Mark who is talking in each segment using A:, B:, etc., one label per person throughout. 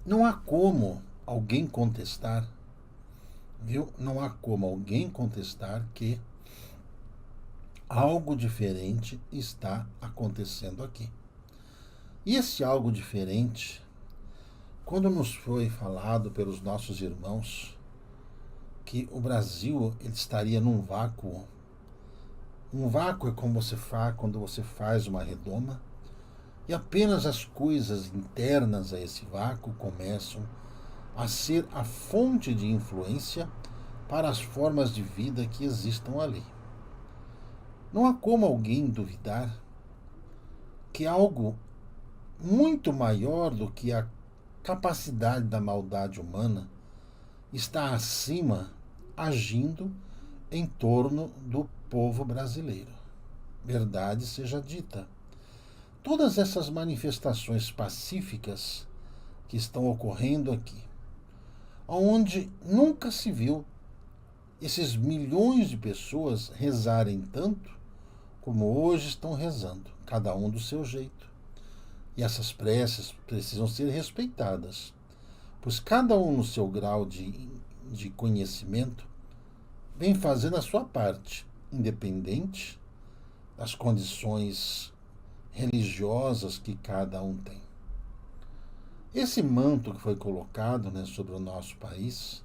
A: Não há como alguém contestar, viu? Não há como alguém contestar que algo diferente está acontecendo aqui. E esse algo diferente, quando nos foi falado pelos nossos irmãos que o Brasil ele estaria num vácuo. Um vácuo é como você faz quando você faz uma redoma e apenas as coisas internas a esse vácuo começam a ser a fonte de influência para as formas de vida que existam ali. Não há como alguém duvidar que algo muito maior do que a capacidade da maldade humana está acima, agindo em torno do povo brasileiro. Verdade seja dita. Todas essas manifestações pacíficas que estão ocorrendo aqui, onde nunca se viu esses milhões de pessoas rezarem tanto como hoje estão rezando, cada um do seu jeito. E essas preces precisam ser respeitadas, pois cada um no seu grau de conhecimento vem fazendo a sua parte, independente das condições religiosas que cada um tem. Esse manto que foi colocado, sobre o nosso país,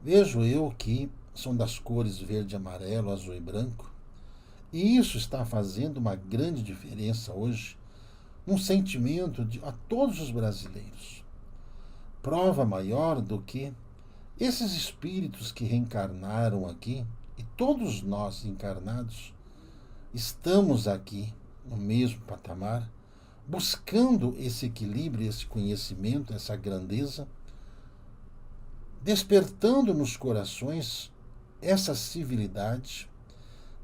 A: vejo eu que são das cores verde, amarelo, azul e branco, e isso está fazendo uma grande diferença hoje, um sentimento a todos os brasileiros. Prova maior do que esses espíritos que reencarnaram aqui, e todos nós encarnados, estamos aqui no mesmo patamar, buscando esse equilíbrio, esse conhecimento, essa grandeza, despertando nos corações essa civilidade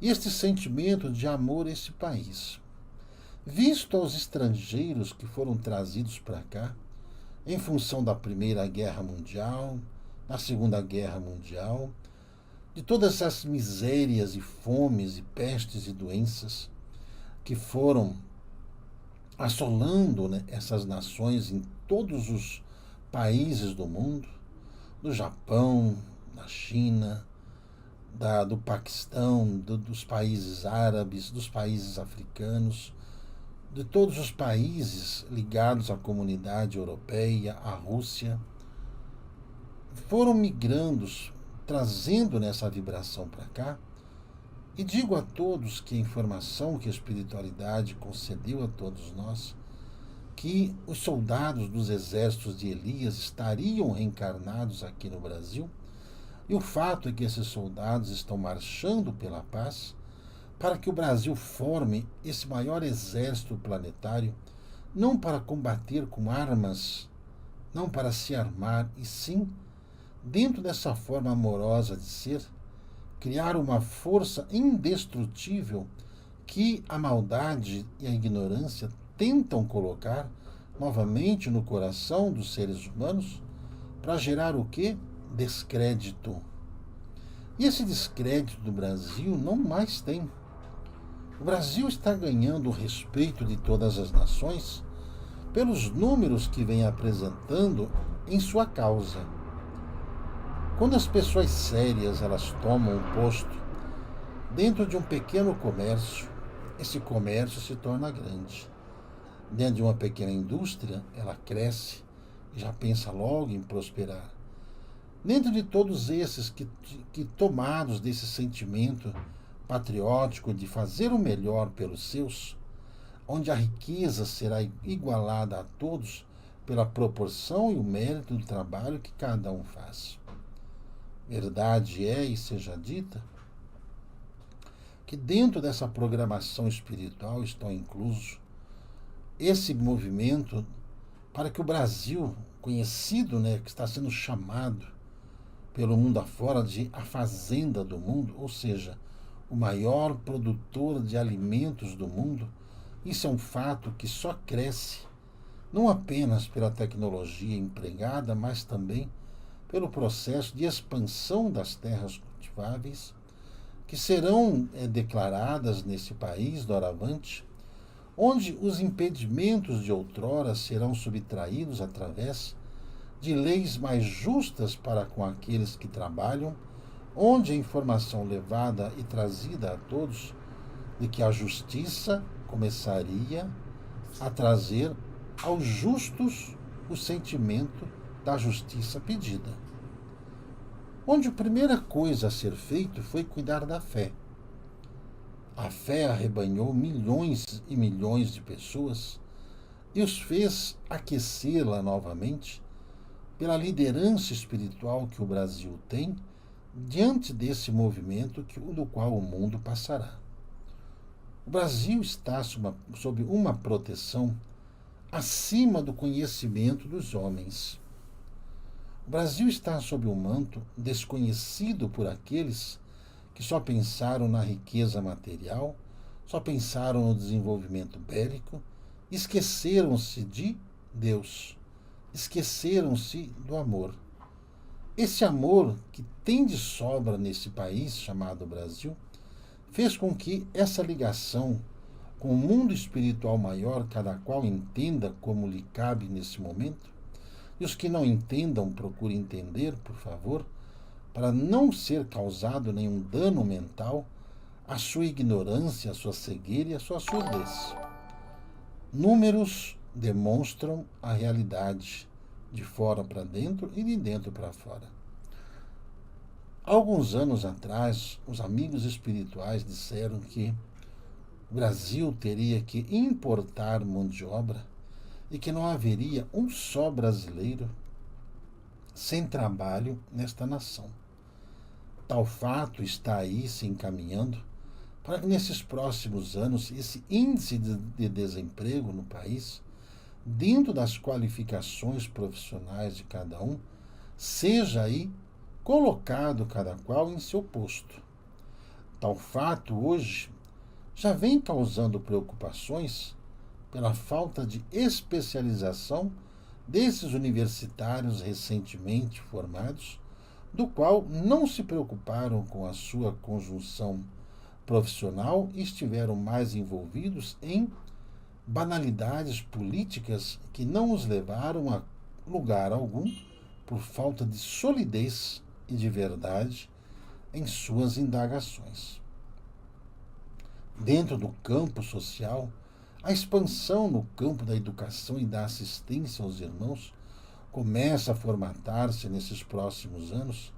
A: e este sentimento de amor a esse país. Visto aos estrangeiros que foram trazidos para cá, em função da Primeira Guerra Mundial, da Segunda Guerra Mundial, de todas as misérias e fomes e pestes e doenças que foram assolando essas nações em todos os países do mundo, do Japão, da China, do Paquistão, dos países árabes, dos países africanos, de todos os países ligados à comunidade europeia, à Rússia, foram migrando, trazendo essa vibração para cá. E digo a todos que a informação que a espiritualidade concedeu a todos nós, que os soldados dos exércitos de Elias estariam reencarnados aqui no Brasil, e o fato é que esses soldados estão marchando pela paz, para que o Brasil forme esse maior exército planetário, não para combater com armas, não para se armar, e sim, dentro dessa forma amorosa de ser, criar uma força indestrutível que a maldade e a ignorância tentam colocar novamente no coração dos seres humanos para gerar o quê? Descrédito. E esse descrédito do Brasil não mais tem. O Brasil está ganhando o respeito de todas as nações pelos números que vem apresentando em sua causa. Quando as pessoas sérias elas tomam um posto dentro de um pequeno comércio, esse comércio se torna grande. Dentro de uma pequena indústria, ela cresce e já pensa logo em prosperar. Dentro de todos esses que tomados desse sentimento patriótico de fazer o melhor pelos seus, onde a riqueza será igualada a todos pela proporção e o mérito do trabalho que cada um faz. Verdade é, e seja dita, que dentro dessa programação espiritual estão inclusos esse movimento para que o Brasil, conhecido, que está sendo chamado pelo mundo afora de a fazenda do mundo, ou seja, o maior produtor de alimentos do mundo, isso é um fato que só cresce, não apenas pela tecnologia empregada, mas também pelo processo de expansão das terras cultiváveis, que serão declaradas nesse país, doravante, onde os impedimentos de outrora serão subtraídos através de leis mais justas para com aqueles que trabalham, onde a informação levada e trazida a todos de que a justiça começaria a trazer aos justos o sentimento da justiça pedida. Onde a primeira coisa a ser feito foi cuidar da fé. A fé arrebanhou milhões e milhões de pessoas e os fez aquecê-la novamente pela liderança espiritual que o Brasil tem diante desse movimento do qual o mundo passará. O Brasil está sob uma proteção acima do conhecimento dos homens. O Brasil está sob um manto desconhecido por aqueles que só pensaram na riqueza material, só pensaram no desenvolvimento bélico, esqueceram-se de Deus, esqueceram-se do amor. Esse amor que tem de sobra nesse país chamado Brasil fez com que essa ligação com o mundo espiritual maior, cada qual entenda como lhe cabe nesse momento, e os que não entendam, procurem entender, por favor, para não ser causado nenhum dano mental à sua ignorância, à sua cegueira e à sua surdez. Números demonstram a realidade de fora para dentro e de dentro para fora. Há alguns anos atrás, os amigos espirituais disseram que o Brasil teria que importar mão de obra e que não haveria um só brasileiro sem trabalho nesta nação. Tal fato está aí se encaminhando para que nesses próximos anos esse índice de desemprego no país, dentro das qualificações profissionais de cada um, seja aí colocado cada qual em seu posto. Tal fato hoje já vem causando preocupações pela falta de especialização desses universitários recentemente formados, do qual não se preocuparam com a sua conjunção profissional e estiveram mais envolvidos em banalidades políticas que não os levaram a lugar algum por falta de solidez e de verdade em suas indagações. Dentro do campo social, a expansão no campo da educação e da assistência aos irmãos começa a formatar-se nesses próximos anos,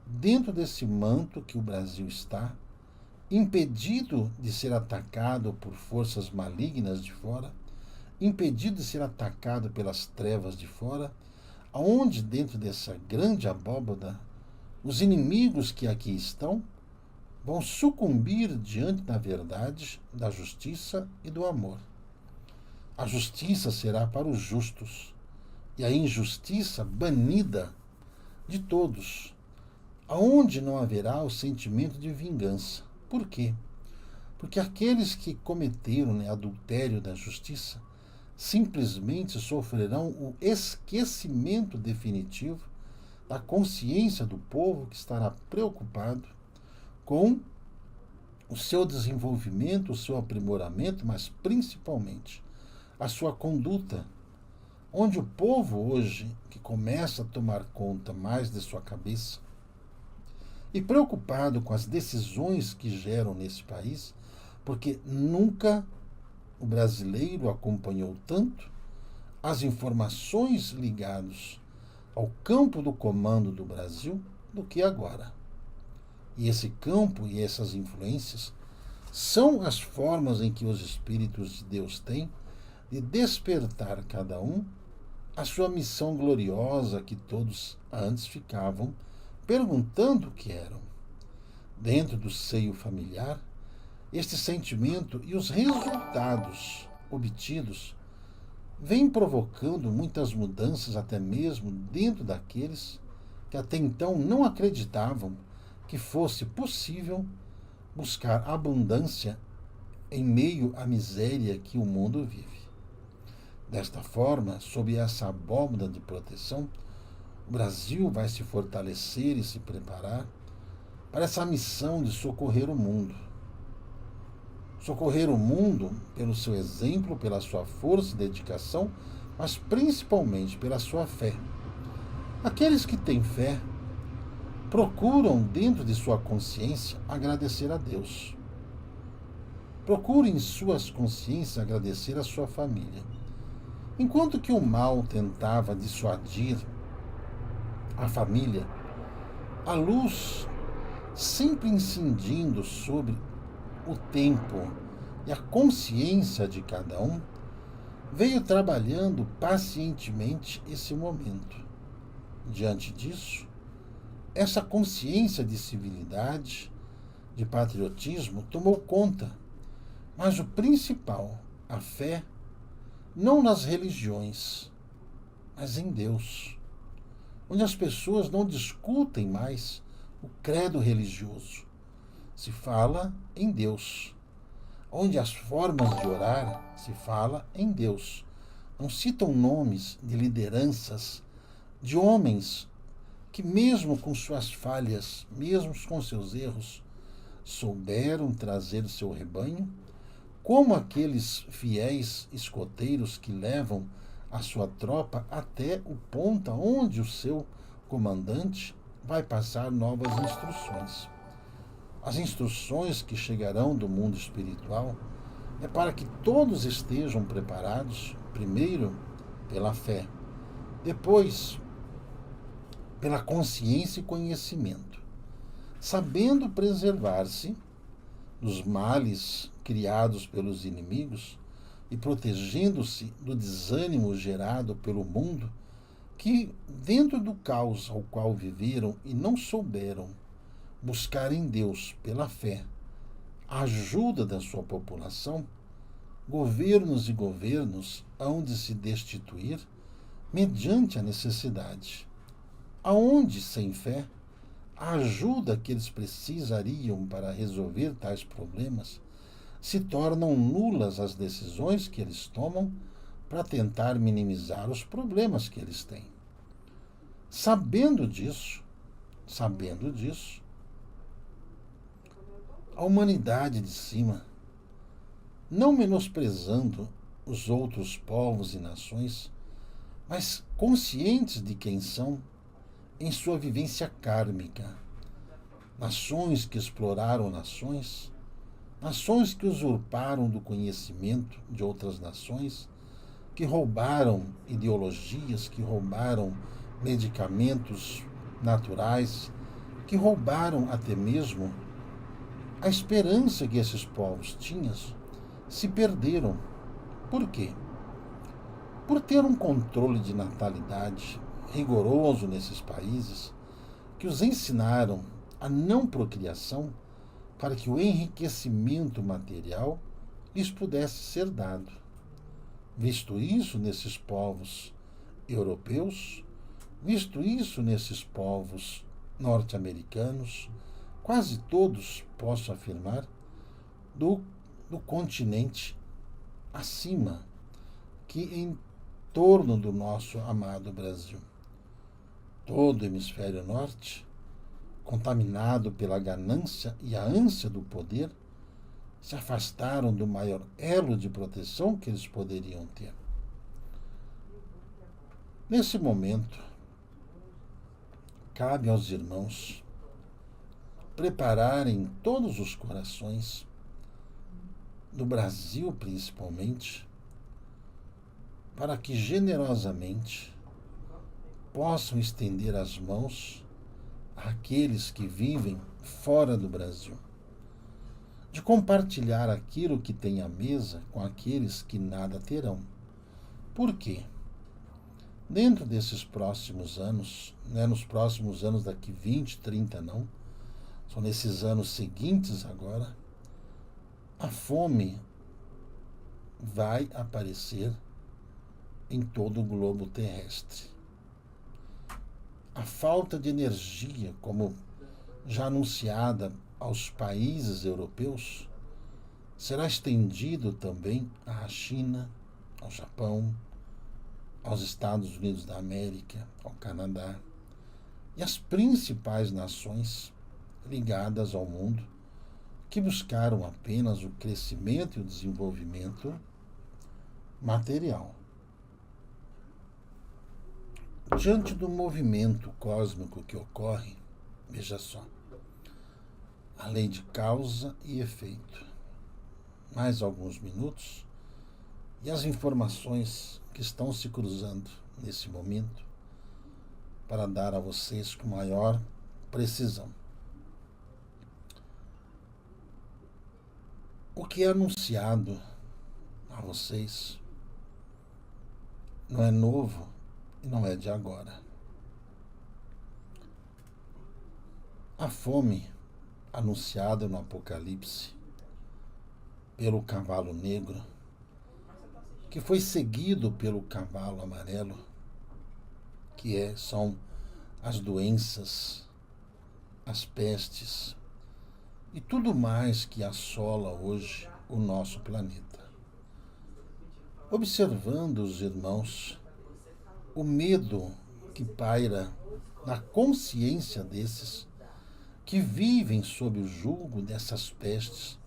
A: dentro desse manto que o Brasil está, impedido de ser atacado por forças malignas de fora, impedido de ser atacado pelas trevas de fora, aonde dentro dessa grande abóbada, os inimigos que aqui estão vão sucumbir diante da verdade, da justiça e do amor. A justiça será para os justos e a injustiça banida de todos, aonde não haverá o sentimento de vingança. Por quê? Porque aqueles que cometeram adultério da justiça simplesmente sofrerão o esquecimento definitivo da consciência do povo que estará preocupado com o seu desenvolvimento, o seu aprimoramento, mas principalmente a sua conduta, onde o povo hoje, que começa a tomar conta mais de sua cabeça, e preocupado com as decisões que geram nesse país, porque nunca o brasileiro acompanhou tanto as informações ligadas ao campo do comando do Brasil do que agora. E esse campo e essas influências são as formas em que os Espíritos de Deus têm de despertar cada um a sua missão gloriosa que todos antes ficavam perguntando o que eram. Dentro do seio familiar, este sentimento e os resultados obtidos vêm provocando muitas mudanças até mesmo dentro daqueles que até então não acreditavam que fosse possível buscar abundância em meio à miséria que o mundo vive. Desta forma, sob essa abóbada de proteção, o Brasil vai se fortalecer e se preparar para essa missão de socorrer o mundo. Socorrer o mundo pelo seu exemplo, pela sua força e dedicação, mas principalmente pela sua fé. Aqueles que têm fé procuram, dentro de sua consciência, agradecer a Deus. Procurem em suas consciências agradecer a sua família. Enquanto que o mal tentava dissuadir a família, a luz, sempre incidindo sobre o tempo e a consciência de cada um, veio trabalhando pacientemente esse momento. Diante disso, essa consciência de civilidade, de patriotismo, tomou conta. Mas o principal, a fé, não nas religiões, mas em Deus, onde as pessoas não discutem mais o credo religioso. Se fala em Deus. Onde as formas de orar se fala em Deus. Não citam nomes de lideranças, de homens que, mesmo com suas falhas, mesmo com seus erros, souberam trazer seu rebanho, como aqueles fiéis escoteiros que levam a sua tropa até o ponto onde o seu comandante vai passar novas instruções. As instruções que chegarão do mundo espiritual é para que todos estejam preparados, primeiro pela fé, depois pela consciência e conhecimento, sabendo preservar-se dos males criados pelos inimigos e protegendo-se do desânimo gerado pelo mundo, que, dentro do caos ao qual viveram e não souberam buscar em Deus, pela fé, a ajuda da sua população, governos e governos hão de se destituir mediante a necessidade. Aonde, sem fé, a ajuda que eles precisariam para resolver tais problemas, se tornam nulas as decisões que eles tomam para tentar minimizar os problemas que eles têm. Sabendo disso, a humanidade de cima, não menosprezando os outros povos e nações, mas conscientes de quem são em sua vivência kármica. Nações que exploraram nações, nações que usurparam do conhecimento de outras nações, que roubaram ideologias, que roubaram medicamentos naturais, que roubaram até mesmo a esperança que esses povos tinham, se perderam. Por quê? Por ter um controle de natalidade rigoroso nesses países, que os ensinaram a não procriação para que o enriquecimento material lhes pudesse ser dado. Visto isso nesses povos europeus, visto isso nesses povos norte-americanos, quase todos, posso afirmar, do continente acima, que em torno do nosso amado Brasil. Todo o hemisfério norte, contaminado pela ganância e a ânsia do poder, se afastaram do maior elo de proteção que eles poderiam ter. Nesse momento, cabe aos irmãos prepararem todos os corações, do Brasil principalmente, para que generosamente possam estender as mãos àqueles que vivem fora do Brasil, de compartilhar aquilo que tem à mesa com aqueles que nada terão. Por quê? Dentro desses próximos anos, nos próximos anos daqui 20, 30 não, são nesses anos seguintes agora, a fome vai aparecer em todo o globo terrestre. A falta de energia, como já anunciada aos países europeus, será estendido também à China, ao Japão, aos Estados Unidos da América, ao Canadá e às principais nações ligadas ao mundo, que buscaram apenas o crescimento e o desenvolvimento material. Diante do movimento cósmico que ocorre, veja só, a lei de causa e efeito. Mais alguns minutos e as informações que estão se cruzando nesse momento para dar a vocês com maior precisão. O que é anunciado a vocês não é novo e não é de agora. A fome anunciada no Apocalipse pelo cavalo negro, que foi seguido pelo cavalo amarelo, são as doenças, as pestes e tudo mais que assola hoje o nosso planeta. Observando os irmãos, o medo que paira na consciência desses que vivem sob o jugo dessas pestes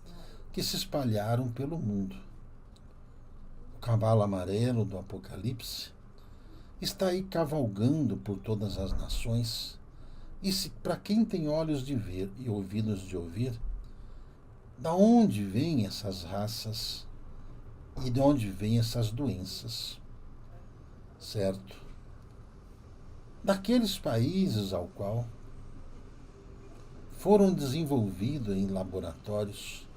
A: que se espalharam pelo mundo. O cavalo amarelo do Apocalipse está aí cavalgando por todas as nações, e para quem tem olhos de ver e ouvidos de ouvir, da onde vêm essas raças e de onde vêm essas doenças, certo? Daqueles países ao qual foram desenvolvidos em laboratórios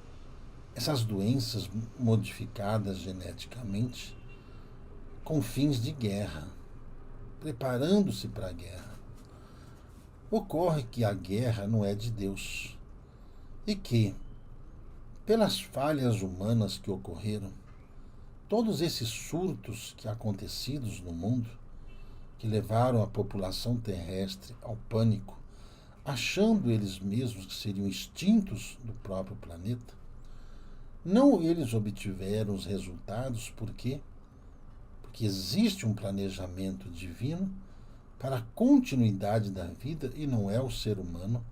A: essas doenças modificadas geneticamente com fins de guerra, preparando-se para a guerra. Ocorre que a guerra não é de Deus e que, pelas falhas humanas que ocorreram, todos esses surtos que acontecidos no mundo, que levaram a população terrestre ao pânico, achando eles mesmos que seriam extintos do próprio planeta, não eles obtiveram os resultados porque existe um planejamento divino para a continuidade da vida e não é o ser humano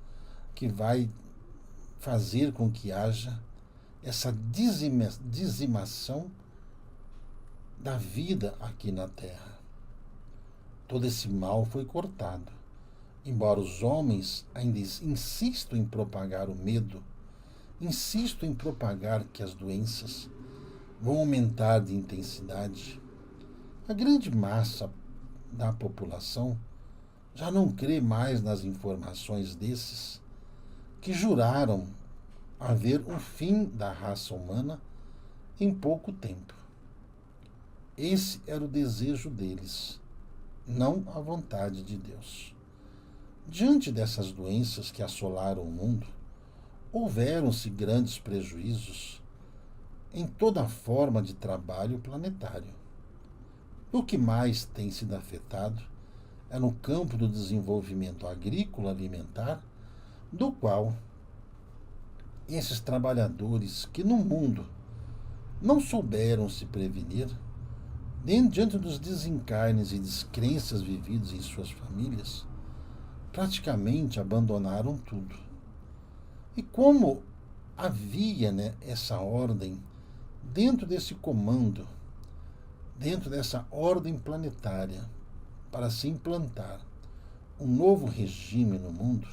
A: que vai fazer com que haja essa dizimação da vida aqui na Terra. Todo esse mal foi cortado, embora os homens ainda insistam em propagar o medo, insistam em propagar que as doenças vão aumentar de intensidade. A grande massa da população já não crê mais nas informações desses que juraram haver um fim da raça humana em pouco tempo. Esse era o desejo deles, não a vontade de Deus. Diante dessas doenças que assolaram o mundo, houveram-se grandes prejuízos em toda a forma de trabalho planetário. O que mais tem sido afetado é no campo do desenvolvimento agrícola alimentar, do qual esses trabalhadores que no mundo não souberam se prevenir, diante dos desencarnes e descrenças vividos em suas famílias, praticamente abandonaram tudo. E como havia essa ordem dentro desse comando, dentro dessa ordem planetária, para se implantar um novo regime no mundo,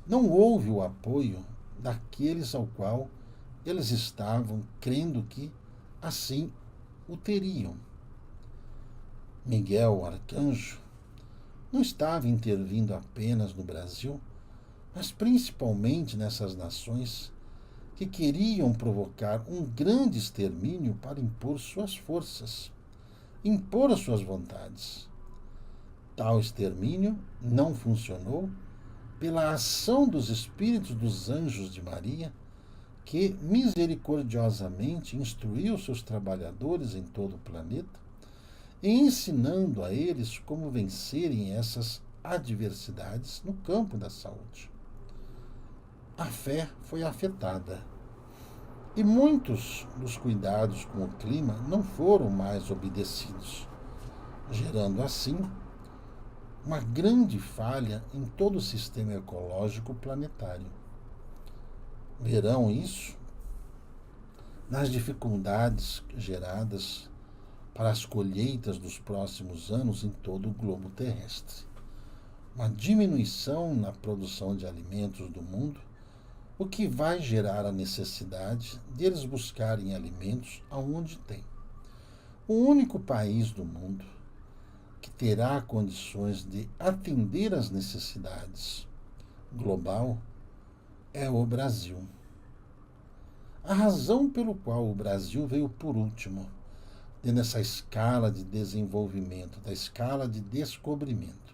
A: não houve o apoio daqueles ao qual eles estavam crendo que assim o teriam. Miguel, o arcanjo, não estava intervindo apenas no Brasil, mas principalmente nessas nações que queriam provocar um grande extermínio para impor suas forças, impor as suas vontades. Tal extermínio não funcionou pela ação dos espíritos dos anjos de Maria, que misericordiosamente instruiu seus trabalhadores em todo o planeta, e ensinando a eles como vencerem essas adversidades no campo da saúde. A fé foi afetada, e muitos dos cuidados com o clima não foram mais obedecidos, gerando assim uma grande falha em todo o sistema ecológico planetário. Verão isso nas dificuldades geradas para as colheitas dos próximos anos em todo o globo terrestre. Uma diminuição na produção de alimentos do mundo, o que vai gerar a necessidade deles buscarem alimentos aonde tem. O único país do mundo que terá condições de atender às necessidades global é o Brasil. A razão pelo qual o Brasil veio por último nessa escala de desenvolvimento, da escala de descobrimento,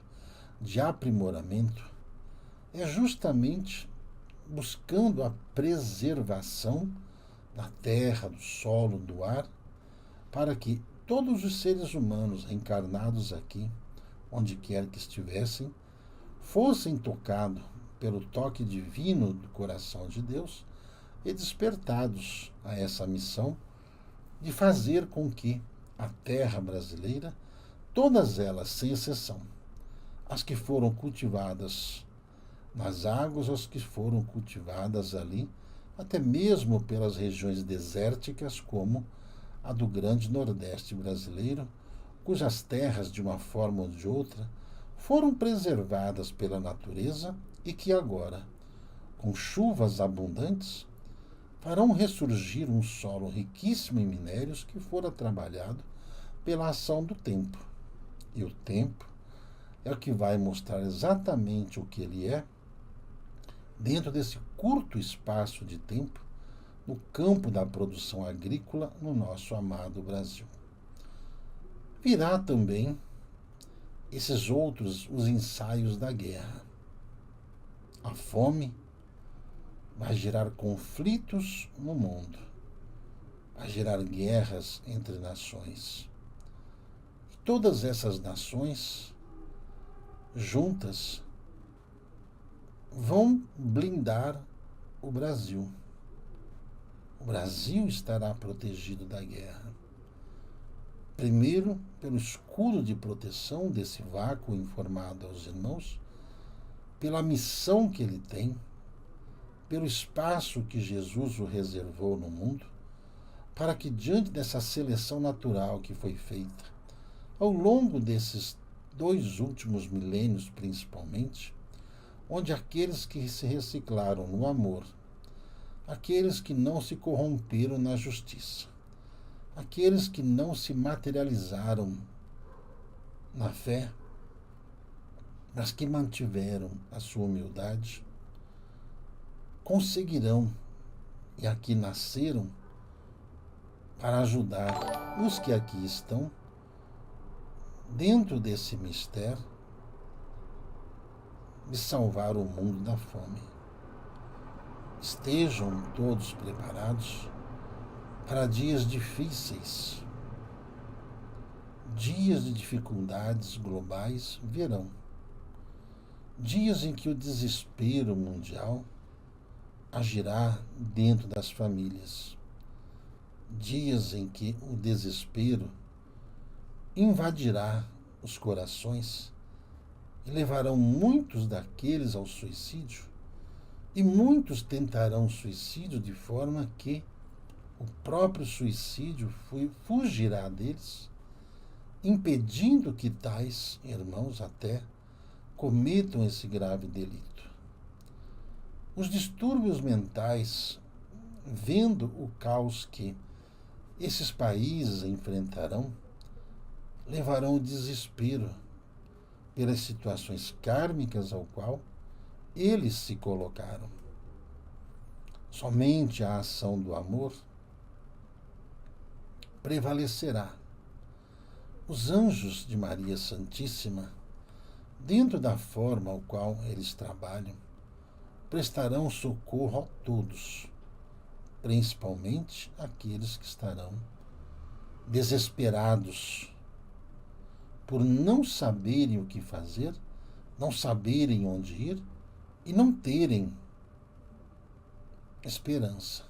A: de aprimoramento, é justamente buscando a preservação da terra, do solo, do ar, para que todos os seres humanos reencarnados aqui, onde quer que estivessem, fossem tocados pelo toque divino do coração de Deus e despertados a essa missão de fazer com que a terra brasileira, todas elas, sem exceção, as que foram cultivadas nas águas, as que foram cultivadas ali, até mesmo pelas regiões desérticas, como a do grande Nordeste brasileiro, cujas terras, de uma forma ou de outra, foram preservadas pela natureza e que agora, com chuvas abundantes, farão ressurgir um solo riquíssimo em minérios que fora trabalhado pela ação do tempo. E o tempo é o que vai mostrar exatamente o que ele é dentro desse curto espaço de tempo no campo da produção agrícola no nosso amado Brasil. Virá também esses outros, os ensaios da guerra. A fome vai gerar conflitos no mundo, vai gerar guerras entre nações. E todas essas nações, juntas, vão blindar o Brasil. O Brasil estará protegido da guerra. Primeiro, pelo escudo de proteção desse vácuo informado aos irmãos, pela missão que ele tem, pelo espaço que Jesus o reservou no mundo, para que, diante dessa seleção natural que foi feita, ao longo desses 2 últimos milênios principalmente, onde aqueles que se reciclaram no amor, aqueles que não se corromperam na justiça, aqueles que não se materializaram na fé, mas que mantiveram a sua humildade, conseguirão, e aqui nasceram, para ajudar os que aqui estão, dentro desse mistério, de salvar o mundo da fome. Estejam todos preparados para dias difíceis. Dias de dificuldades globais virão. Dias em que o desespero mundial agirá dentro das famílias. Dias em que o desespero invadirá os corações e levarão muitos daqueles ao suicídio, e muitos tentarão suicídio de forma que o próprio suicídio fugirá deles, impedindo que tais irmãos até cometam esse grave delito. Os distúrbios mentais, vendo o caos que esses países enfrentarão, levarão o desespero pelas situações kármicas ao qual eles se colocaram. Somente a ação do amor prevalecerá. Os anjos de Maria Santíssima, dentro da forma ao qual eles trabalham, prestarão socorro a todos, principalmente aqueles que estarão desesperados por não saberem o que fazer, não saberem onde ir e não terem esperança.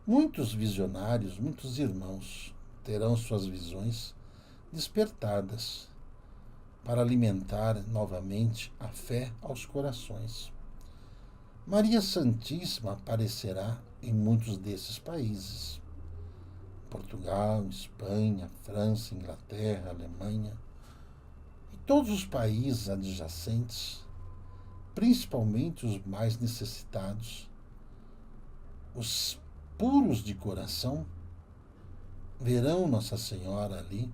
A: Muitos visionários, muitos irmãos terão suas visões despertadas para alimentar novamente a fé aos corações. Maria Santíssima aparecerá em muitos desses países. Portugal, Espanha, França, Inglaterra, Alemanha e todos os países adjacentes, principalmente os mais necessitados, os puros de coração, verão Nossa Senhora ali,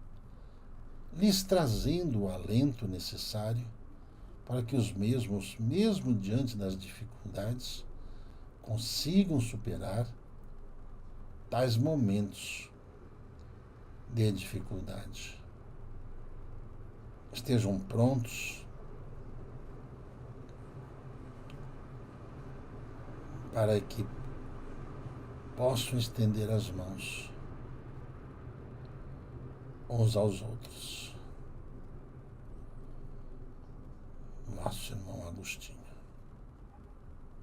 A: lhes trazendo o alento necessário para que os mesmos, mesmo diante das dificuldades, consigam superar tais momentos de dificuldade. Estejam prontos para que possam estender as mãos uns aos outros. Nosso irmão Agostinho.